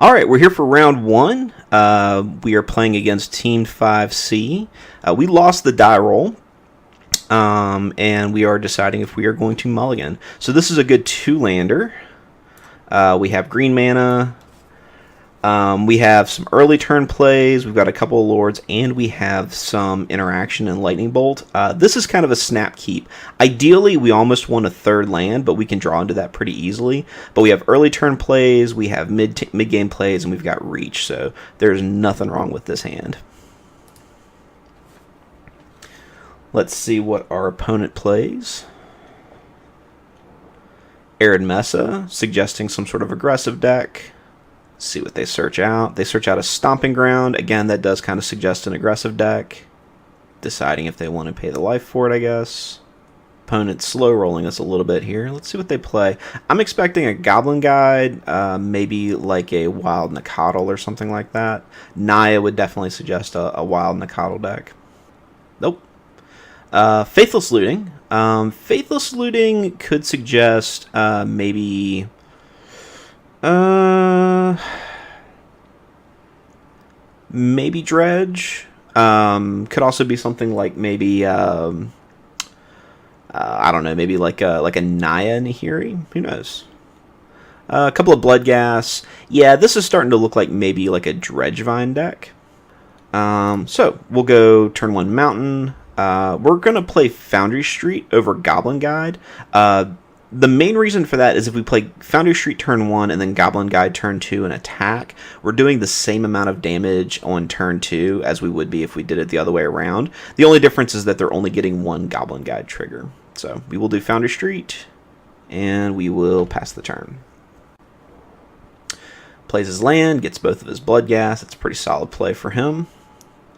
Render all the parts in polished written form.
All right, we're here for round one. We are playing against Team 5C. We lost the die roll, and we are deciding if we are going to mulligan. So this is a good two-lander. We have green mana. We have some early turn plays. We've got a couple of lords, and we have some interaction and lightning bolt. This is kind of a snap keep. Ideally, we almost want a third land, but we can draw into that pretty easily. But we have early turn plays, we have mid game plays, and we've got reach. So there's nothing wrong with this hand. Let's see what our opponent plays. Arid Mesa, suggesting some sort of aggressive deck. See what they search out. They search out a Stomping Ground. Again, that does kind of suggest an aggressive deck. Deciding if they want to pay the life for it, I guess. Opponent's slow rolling us a little bit here. Let's see what they play. I'm expecting a Goblin Guide, maybe like a Wild Nacatl or something like that. Naya would definitely suggest a Wild Nacatl deck. Nope. Faithless Looting. Faithless Looting could suggest maybe... maybe Dredge. Could also be something like maybe I don't know, maybe like a Naya Nahiri. Who knows? A couple of Blood Gas. Yeah, this is starting to look like maybe like a Dredge Vine deck. So we'll go turn one Mountain. We're gonna play Foundry Street over Goblin Guide. The main reason for that is if we play Foundry Street turn 1 and then Goblin Guide turn 2 and attack, we're doing the same amount of damage on turn 2 as we would be if we did it the other way around. The only difference is that they're only getting one Goblin Guide trigger. So we will do Foundry Street, and we will pass the turn. Plays his land, gets both of his Blood Gas. It's a pretty solid play for him.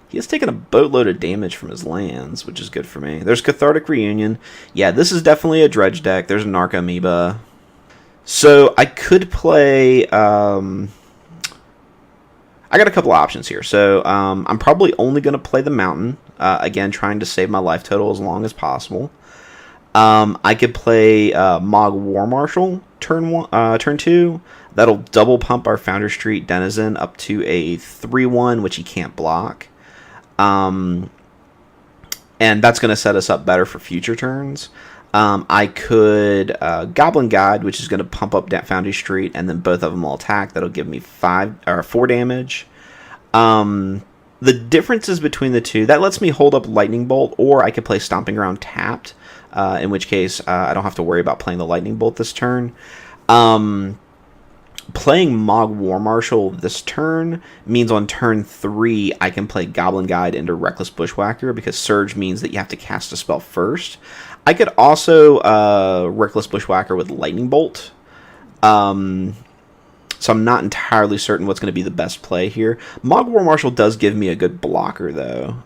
He has taken a boatload of damage from his lands, which is good for me. There's Cathartic Reunion. Yeah, this is definitely a Dredge deck. There's a Narc Amoeba. So I could play... I got a couple options here. So I'm probably only going to play the Mountain. Again, trying to save my life total as long as possible. I could play Mog War Marshal turn 2. That'll double pump our Founder Street Denizen up to a 3/1, which he can't block. And that's going to set us up better for future turns. I could Goblin Guide, which is going to pump up Foundry Street, and then both of them will attack. That'll give me 4 damage. The differences between the two, that lets me hold up Lightning Bolt, or I could play Stomping Ground tapped, in which case I don't have to worry about playing the Lightning Bolt this turn. Playing Mog War Marshal this turn means on turn 3 I can play Goblin Guide into Reckless Bushwhacker, because Surge means that you have to cast a spell first. I could also Reckless Bushwhacker with Lightning Bolt. So I'm not entirely certain what's going to be the best play here. Mog War Marshal does give me a good blocker, though.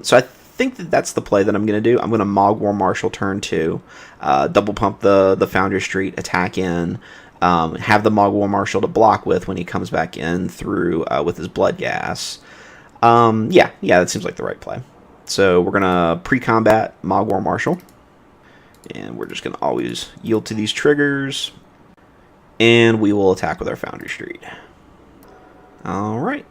So I think that's the play that I'm going to do. I'm going to Mog War Marshal turn 2, double pump the Foundry Street, attack in, have the Mog War Marshal to block with when he comes back in through with his Blood Gas. Yeah, that seems like the right play. So we're going to pre-combat Mog War Marshal. And we're just going to always yield to these triggers. And we will attack with our Foundry Street. Alright.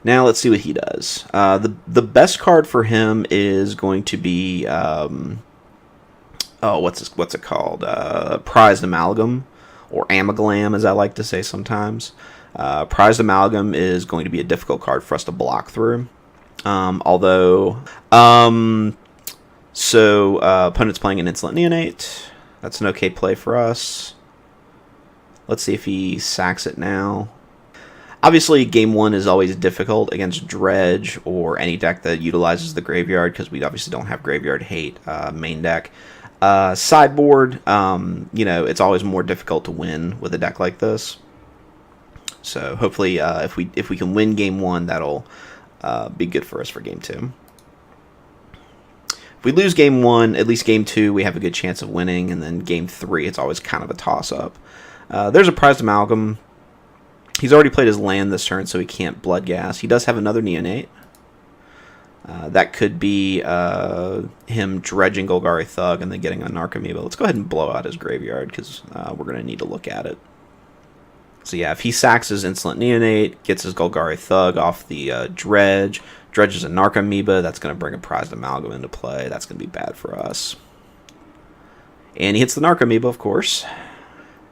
Now let's see what he does. The best card for him is going to be... what's it called? Prized Amalgam, or Amaglam, as I like to say sometimes. Prized Amalgam is going to be a difficult card for us to block through. Opponent's playing an Insolent Neonate. That's an okay play for us. Let's see if he sacks it now. Obviously, game 1 is always difficult against Dredge or any deck that utilizes the graveyard, because we obviously don't have Graveyard Hate main deck. Sideboard, it's always more difficult to win with a deck like this. So hopefully, if we can win game 1, that'll be good for us for game 2. If we lose game 1, at least game 2, we have a good chance of winning, and then game 3, it's always kind of a toss-up. There's a Prized Amalgam. He's already played his land this turn, so he can't Blood Gas. He does have another Neonate. That could be him dredging Golgari Thug and then getting a Narc Amoeba. Let's go ahead and blow out his graveyard, because we're going to need to look at it. So yeah, if he sacks his Insolent Neonate, gets his Golgari Thug off the Dredge, Dredge is a Narc Amoeba, that's going to bring a Prized Amalgam into play. That's going to be bad for us. And he hits the Narc Amoeba, of course.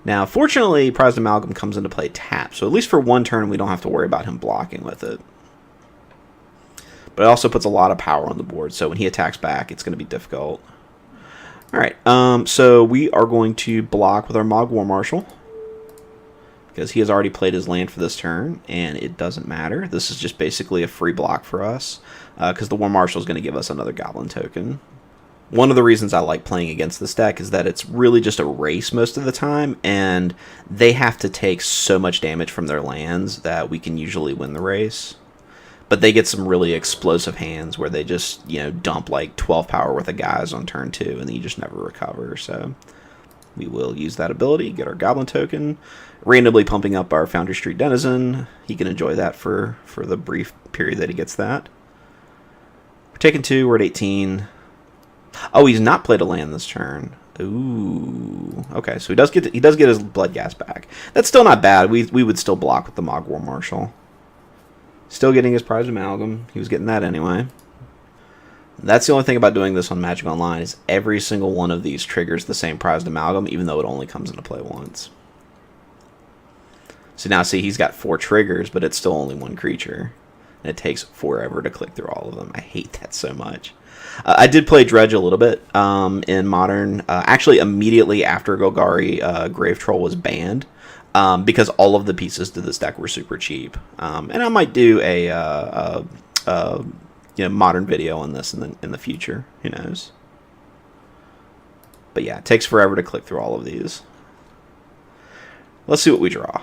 Now, fortunately, Prized Amalgam comes into play tapped, so at least for one turn we don't have to worry about him blocking with it. But it also puts a lot of power on the board, so when he attacks back, it's going to be difficult. Alright, so we are going to block with our Mog War Marshal, because he has already played his land for this turn, and it doesn't matter. This is just basically a free block for us, because the War Marshal is going to give us another Goblin token. One of the reasons I like playing against this deck is that it's really just a race most of the time, and they have to take so much damage from their lands that we can usually win the race. But they get some really explosive hands where they just, dump like 12 power worth of guys on turn 2, and then you just never recover. So we will use that ability, get our Goblin token, randomly pumping up our Foundry Street Denizen. He can enjoy that for the brief period that he gets that. We're taking 2, we're at 18. Oh, he's not played a land this turn. Ooh. Okay, so he does get his Blood Gas back. That's still not bad. We would still block with the Mog War Marshal. Still getting his Prized Amalgam. He was getting that anyway. That's the only thing about doing this on Magic Online is every single one of these triggers the same Prized Amalgam, even though it only comes into play once. So now see, he's got 4 triggers, but it's still only 1 creature. And it takes forever to click through all of them. I hate that so much. I did play Dredge a little bit in Modern. Actually, immediately after Golgari Grave Troll was banned. Because all of the pieces to this deck were super cheap. And I might do a Modern video on this in the future. Who knows? But yeah, it takes forever to click through all of these. Let's see what we draw.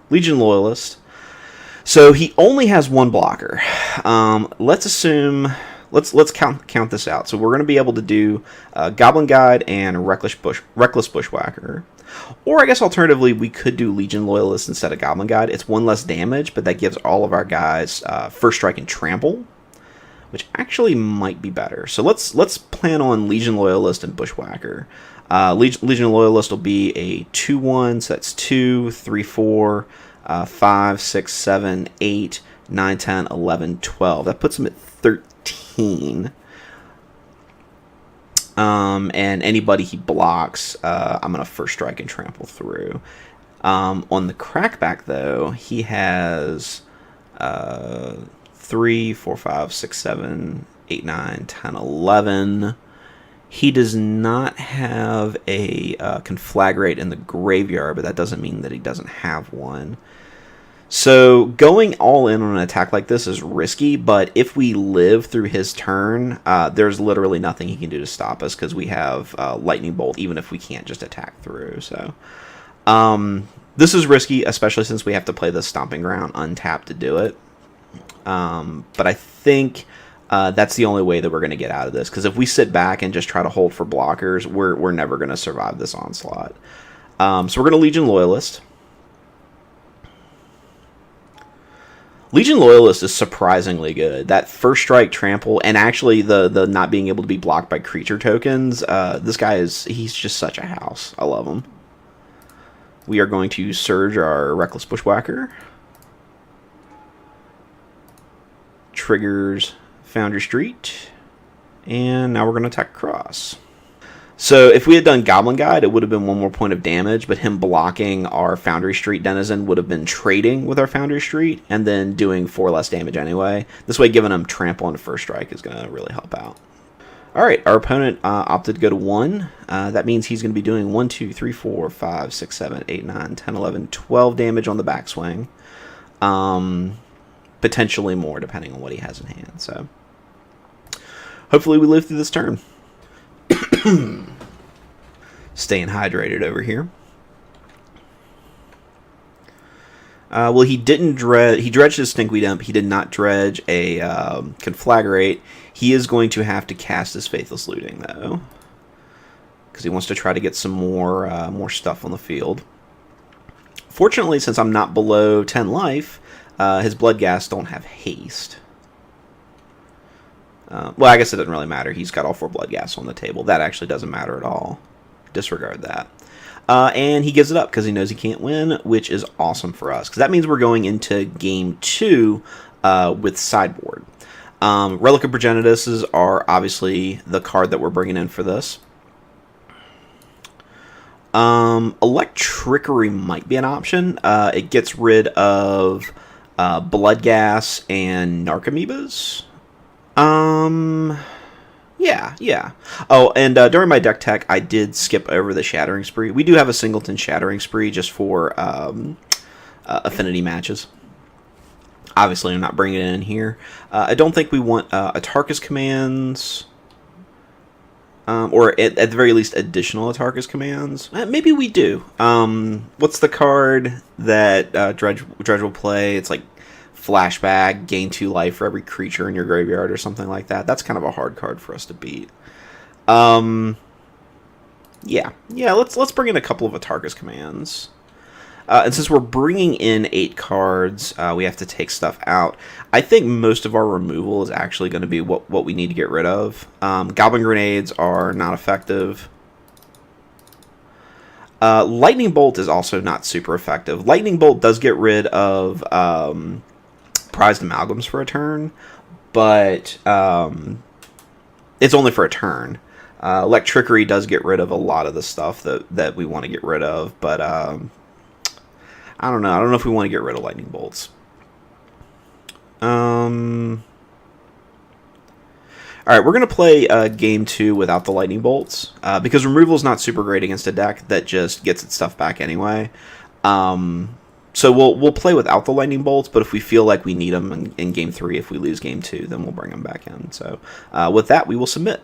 Legion Loyalist. So he only has 1 blocker. Let's assume... Let's count this out. So we're going to be able to do Goblin Guide and Reckless Bushwhacker. Or I guess alternatively, we could do Legion Loyalist instead of Goblin Guide. It's 1 less damage, but that gives all of our guys First Strike and Trample, which actually might be better. So let's plan on Legion Loyalist and Bushwhacker. Legion Loyalist will be a 2/1, so that's 2, 3, 4, 5, 6, 7, 8, 9, 10, 11, 12. That puts him at 13. And anybody he blocks, I'm going to First Strike and Trample through. On the Crackback, though, he has 3, 4, 5, 6, 7, 8, 9, 10, 11. He does not have a Conflagrate in the graveyard, but that doesn't mean that he doesn't have one. So going all in on an attack like this is risky, but if we live through his turn, there's literally nothing he can do to stop us because we have Lightning Bolt, even if we can't just attack through. So this is risky, especially since we have to play the Stomping Ground untapped to do it. But I think that's the only way that we're going to get out of this, because if we sit back and just try to hold for blockers, we're never going to survive this onslaught. So we're going to Legion Loyalist. Legion Loyalist is surprisingly good. That First Strike, Trample, and actually the not being able to be blocked by creature tokens, this guy he's just such a house. I love him. We are going to Surge our Reckless Bushwhacker. Triggers Foundry Street. And now we're going to attack Cross. So if we had done Goblin Guide, it would have been 1 more point of damage, but him blocking our Foundry Street Denizen would have been trading with our Foundry Street and then doing 4 less damage anyway. This way, giving him Trample and First Strike is going to really help out. Alright, our opponent opted to go to 1. That means he's going to be doing 1, 2, 3, 4, 5, 6, 7, 8, 9, 10, 11, 12 damage on the backswing. Potentially more, depending on what he has in hand. So hopefully we live through this turn. Staying hydrated over here. Well, he didn't dredge. He dredged his Stinkweed Imp. He did not dredge a Conflagrate. He is going to have to cast his Faithless Looting, though, because he wants to try to get some more stuff on the field. Fortunately, since I'm not below 10 life, his Bloodghast don't have haste. Well, I guess it doesn't really matter. He's got all 4 Bloodghasts on the table. That actually doesn't matter at all. disregard that. And he gives it up because he knows he can't win, which is awesome for us. Because that means we're going into game 2 with sideboard. Relic of Progenitus are obviously the card that we're bringing in for this. Electrickery might be an option. It gets rid of Blood Gas and Narcomoebas. Yeah. Oh, and during my deck tech, I did skip over the Shattering Spree. We do have a Singleton Shattering Spree just for affinity matches. Obviously, I'm not bringing it in here. I don't think we want Atarka's commands, or at the very least, additional Atarka's commands. Maybe we do. What's the card that Dredge will play? It's like Flashback, gain 2 life for every creature in your graveyard or something like that. That's kind of a hard card for us to beat. Yeah, let's bring in a couple of Atarka's commands. And since we're bringing in 8 cards, we have to take stuff out. I think most of our removal is actually going to be what we need to get rid of. Goblin Grenades are not effective. Lightning Bolt is also not super effective. Lightning Bolt does get rid of prized amalgams for a turn, but it's only for a turn. Electrickery does get rid of a lot of the stuff that we want to get rid of, but I don't know. I don't know if we want to get rid of lightning bolts. All right, we're going to play game 2 without the lightning bolts because removal is not super great against a deck that just gets its stuff back anyway. So we'll play without the lightning bolts, but if we feel like we need them in game 3, if we lose game 2, then we'll bring them back in. So with that, we will submit.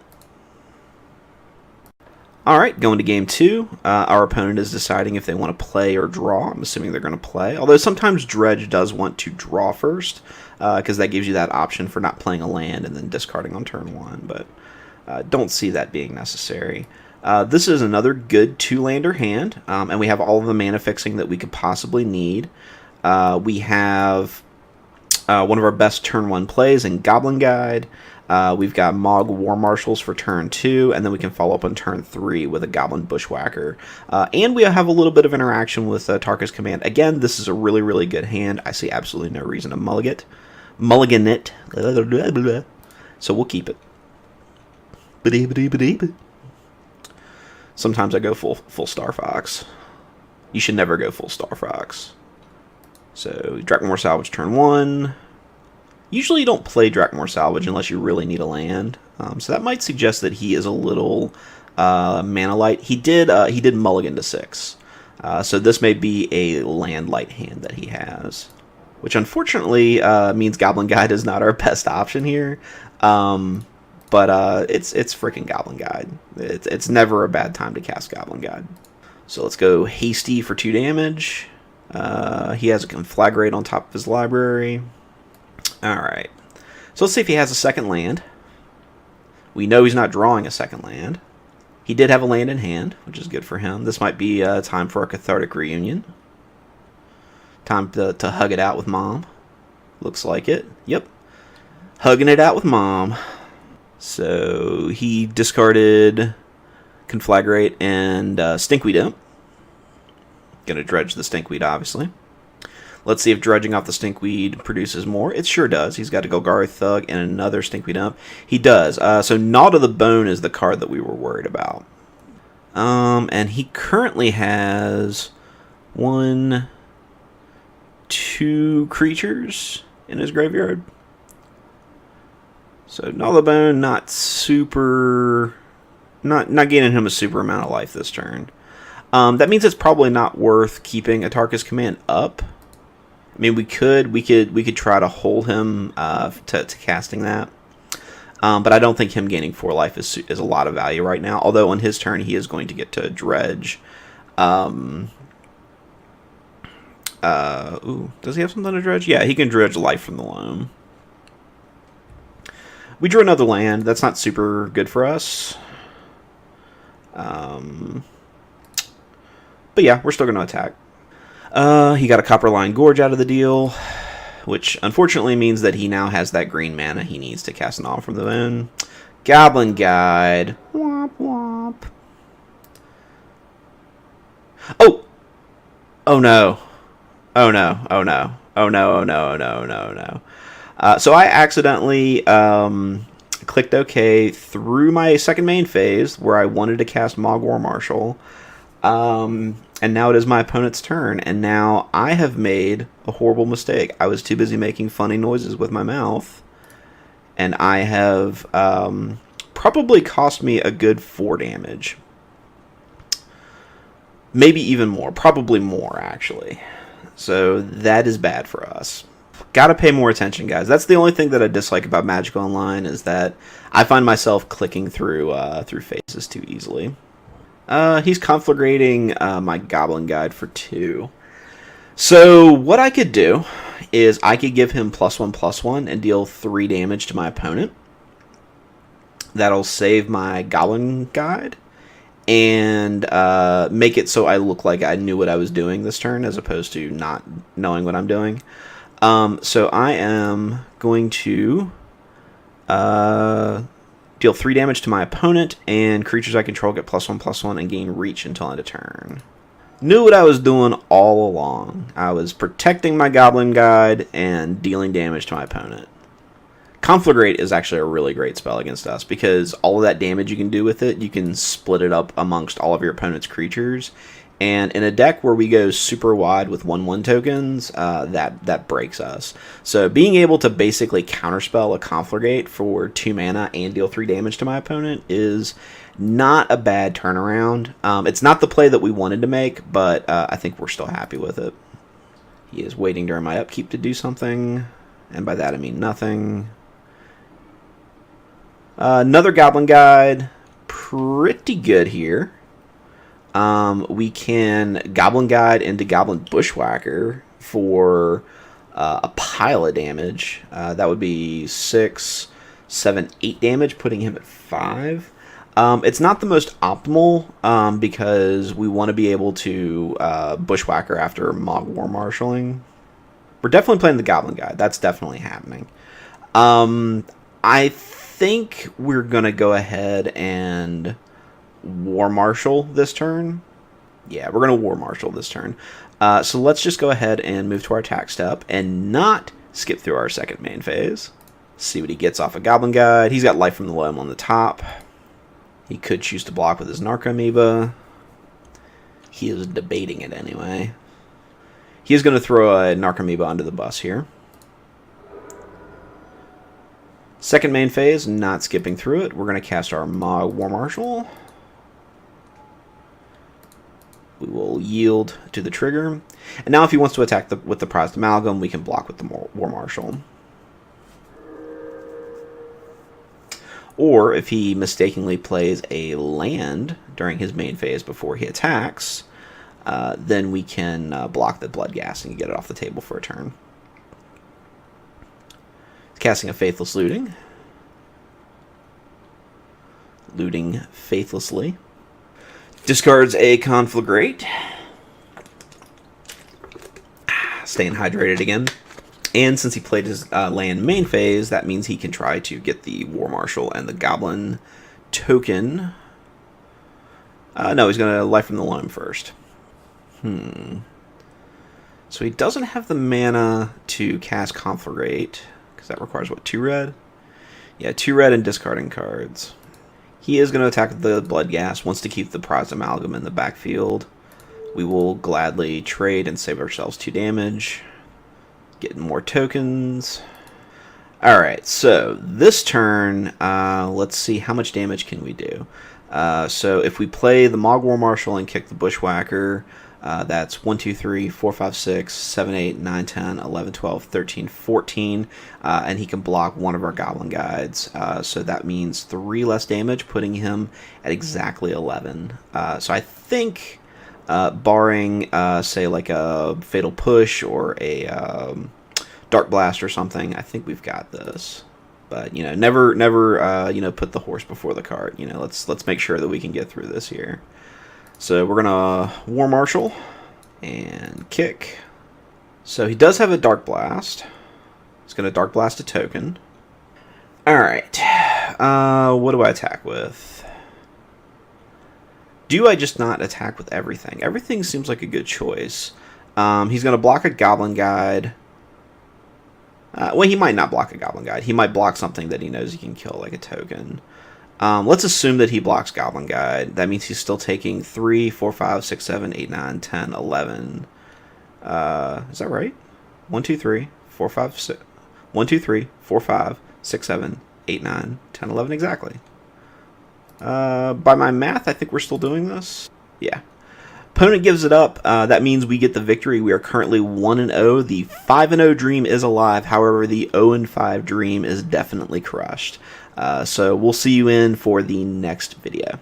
All right, going to game 2. Our opponent is deciding if they want to play or draw. I'm assuming they're going to play, although sometimes Dredge does want to draw first because that gives you that option for not playing a land and then discarding on turn 1, but don't see that being necessary. This is another good 2-lander hand, and we have all of the mana fixing that we could possibly need. We have one of our best turn 1 plays in Goblin Guide. We've got Mog War Marshals for turn 2, and then we can follow up on turn 3 with a Goblin Bushwhacker. And we have a little bit of interaction with Tarka's Command. Again, this is a really, really good hand. I see absolutely no reason to mulligan it. So we'll keep it. Sometimes I go full Star Fox. You should never go full Star Fox. So, Drakmor Salvage turn 1. Usually you don't play Drakmor Salvage unless you really need a land. So that might suggest that he is a little mana light. He did mulligan to 6. So this may be a land light hand that he has. Which unfortunately means Goblin Guide is not our best option here. But it's freaking Goblin Guide. It's never a bad time to cast Goblin Guide. So let's go Hasty for 2 damage. He has a Conflagrate on top of his library. Alright. So let's see if he has a second land. We know he's not drawing a second land. He did have a land in hand, which is good for him. This might be time for a cathartic reunion. Time to hug it out with Mom. Looks like it. Yep. Hugging it out with Mom. So he discarded Conflagrate and Stinkweed Imp. Gonna dredge the Stinkweed, obviously. Let's see if dredging off the Stinkweed produces more. It sure does. He's got a Golgari Thug and another Stinkweed Imp. He does. So Gnaw to the Bone is the card that we were worried about. And he currently has 1, 2 creatures in his graveyard. So Gnaw the Bone, not gaining him a super amount of life this turn. That means it's probably not worth keeping Atarka's Command up. I mean, we could try to hold him to casting that. But I don't think him gaining 4 life is a lot of value right now. Although on his turn he is going to get to dredge. Ooh, does he have something to dredge? Yeah, he can dredge life from the loam. We drew another land. That's not super good for us. But yeah, we're still going to attack. He got a Copperline Gorge out of the deal, which unfortunately means that he now has that green mana he needs to cast Gnaw from the Bone. Goblin Guide. Womp womp. Oh! Oh no. Oh no. Oh no. Oh no. Oh no. Oh no. Oh no. Oh no. So I accidentally clicked OK through my second main phase where I wanted to cast Mog War Marshal. And now it is my opponent's turn, and now I have made a horrible mistake. I was too busy making funny noises with my mouth, and I have probably cost me a good 4 damage. Maybe even more. Probably more, actually. So that is bad for us. Gotta pay more attention, guys. That's the only thing that I dislike about Magic Online, is that I find myself clicking through phases too easily. He's conflagrating my Goblin Guide for 2. So what I could do is I could give him +1/+1 and deal 3 damage to my opponent. That'll save my Goblin Guide and make it so I look like I knew what I was doing this turn as opposed to not knowing what I'm doing. So I am going to deal 3 damage to my opponent, and creatures I control get +1/+1 and gain reach until end of turn. Knew what I was doing all along. I was protecting my Goblin Guide and dealing damage to my opponent. Conflagrate is actually a really great spell against us because all of that damage you can do with it, you can split it up amongst all of your opponent's creatures. And in a deck where we go super wide with 1/1 tokens, that breaks us. So being able to basically counterspell a Conflagrate for 2 mana and deal 3 damage to my opponent is not a bad turnaround. It's not the play that we wanted to make, but I think we're still happy with it. He is waiting during my upkeep to do something, and by that I mean nothing. Another Goblin Guide, pretty good here. We can Goblin Guide into Goblin Bushwhacker for a pile of damage. That would be 6, 7, 8 damage, putting him at 5. It's not the most optimal because we want to be able to Bushwhacker after Mog War Marshalling. We're definitely playing the Goblin Guide. That's definitely happening. I think we're going to go ahead and War Marshal this turn. Yeah, we're going to War Marshal this turn. So let's just go ahead and move to our attack step and not skip through our second main phase. See what he gets off a Goblin Guide. He's got Life from the Loam on the top. He could choose to block with his Narcomoeba. He is debating it anyway. He is going to throw a Narcomoeba under the bus here. Second main phase, not skipping through it. We're going to cast our War Marshal. We will yield to the trigger. And now if he wants to attack with the Prized Amalgam, we can block with the War Marshal. Or if he mistakenly plays a land during his main phase before he attacks, then we can block the Bloodghast and get it off the table for a turn. Casting a Faithless Looting. Looting faithlessly. Discards a Conflagrate. Staying hydrated again. And since he played his land main phase, that means he can try to get the War Marshal and the Goblin token. No, he's going to Life from the Loam first. So he doesn't have the mana to cast Conflagrate, because that requires, what, 2 red? Yeah, 2 red and discarding cards. He is going to attack the Bloodghast, wants to keep the Prized Amalgam in the backfield. We will gladly trade and save ourselves 2 damage. Getting more tokens. Alright, so this turn, let's see how much damage can we do. So if we play the Mog War Marshal and kick the Bushwhacker, that's 1, 2, 3, 4, 5, 6, 7, 8, 9, 10, 11, 12, 13, 14, and he can block one of our Goblin Guides. So that means 3 less damage, putting him at exactly 11. So I think, barring, say, like a Fatal Push or a Dark Blast or something, I think we've got this. But, you know, never, you know, put the horse before the cart. You know, let's make sure that we can get through this here. So we're going to War Marshal and kick. So he does have a Dark Blast. He's going to Dark Blast a token. Alright. What do I attack with? Do I just not attack with everything? Everything seems like a good choice. He's going to block a Goblin Guide. Well, he might not block a Goblin Guide. He might block something that he knows he can kill, like a token. Let's assume that he blocks Goblin Guide. That means he's still taking 3, 4, 5, 6, 7, 8, 9, 10, 11. Is that right? 1, 2, 3, 4, 5, 6. 1, 2, 3, 4, 5, 6, 7, 8, 9, 10, 11 exactly. By my math, I think we're still doing this. Yeah. Opponent gives it up. That means we get the victory. We are currently 1-0. The 5-0 dream is alive. However, the 0-5 dream is definitely crushed. So we'll see you in for the next video.